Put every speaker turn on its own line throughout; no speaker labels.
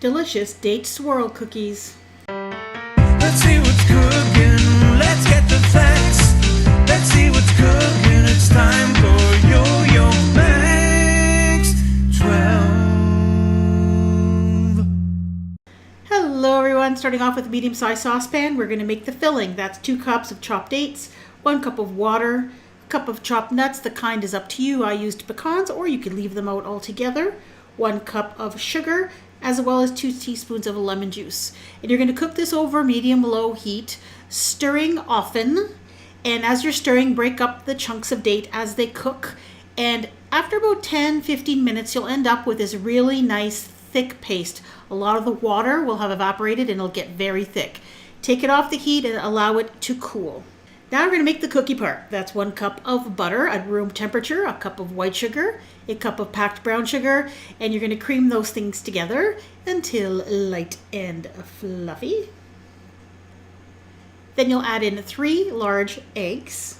delicious date swirl cookies.
Let's see what's cooking. Let's get the facts. Let's see what's cooking. It's time for Yo-Yo Max 12.
Hello everyone, starting off with a medium-sized saucepan. We're going to make the filling. That's 2 cups of chopped dates, 1 cup of water, a cup of chopped nuts. The kind is up to you. I used pecans, or you could leave them out altogether. 1 cup of sugar, as well as 2 teaspoons of lemon juice. And you're going to cook this over medium-low heat, stirring often. And as you're stirring, break up the chunks of date as they cook. And after about 10-15 minutes, you'll end up with this really nice thick paste. A lot of the water will have evaporated and it'll get very thick. Take it off the heat and allow it to cool. Now we're going to make the cookie part. That's 1 cup of butter at room temperature, a cup of white sugar, a cup of packed brown sugar, and you're going to cream those things together until light and fluffy. Then you'll add in 3 large eggs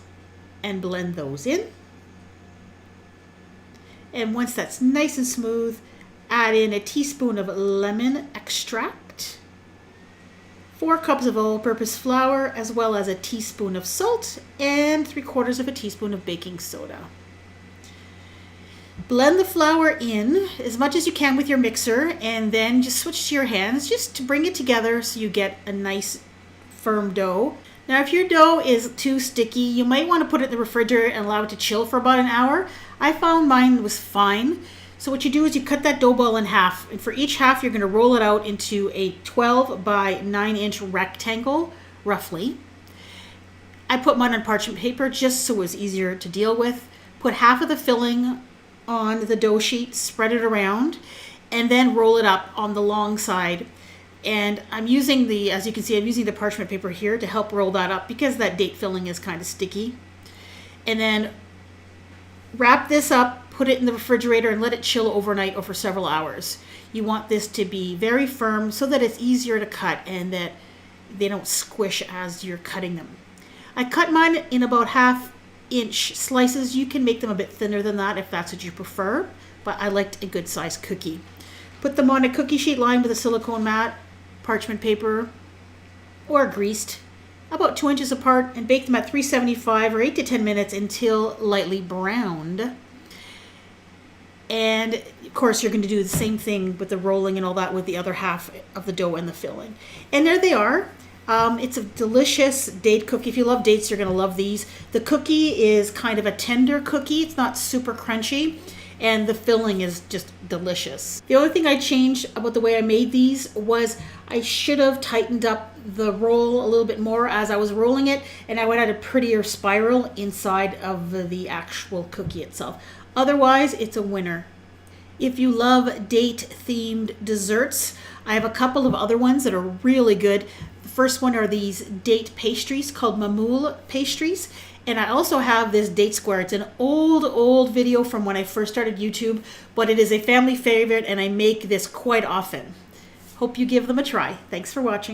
and blend those in. And once that's nice and smooth, add in a teaspoon of lemon extract, 4 cups of all-purpose flour, as well as a teaspoon of salt and 3/4 of a teaspoon of baking soda. Blend the flour in as much as you can with your mixer, and then just switch to your hands just to bring it together so you get a nice firm dough. Now if your dough is too sticky, you might want to put it in the refrigerator and allow it to chill for about an hour. I found mine was fine. So what you do is you cut that dough ball in half, and for each half you're going to roll it out into a 12 by 9 inch rectangle, roughly. I put mine on parchment paper just so it was easier to deal with. Put half of the filling on the dough sheet, spread it around, and then roll it up on the long side. And I'm using as you can see, I'm using the parchment paper here to help roll that up because that date filling is kind of sticky. And then wrap this up, put it in the refrigerator, and let it chill overnight or for several hours. You want this to be very firm so that it's easier to cut and that they don't squish as you're cutting them. I cut mine in about 1/2 inch slices. You can make them a bit thinner than that if that's what you prefer, but I liked a good sized cookie. Put them on a cookie sheet lined with a silicone mat, parchment paper, or greased, about 2 inches apart, and bake them at 375 or 8 to 10 minutes until lightly browned. And of course you're going to do the same thing with the rolling and all that with the other half of the dough and the filling. And there they are. It's a delicious date cookie. If you love dates, you're going to love these. The cookie is kind of a tender cookie. It's not super crunchy, and the filling is just delicious. The only thing I changed about the way I made these was I should have tightened up the roll a little bit more as I was rolling it, and I would add a prettier spiral inside of the actual cookie itself. Otherwise, it's a winner. If you love date-themed desserts, I have a couple of other ones that are really good. The first one are these date pastries called mamoul pastries. And I also have this date square. It's an old video from when I first started YouTube, but it is a family favorite and I make this quite often. Hope you give them a try. Thanks for watching.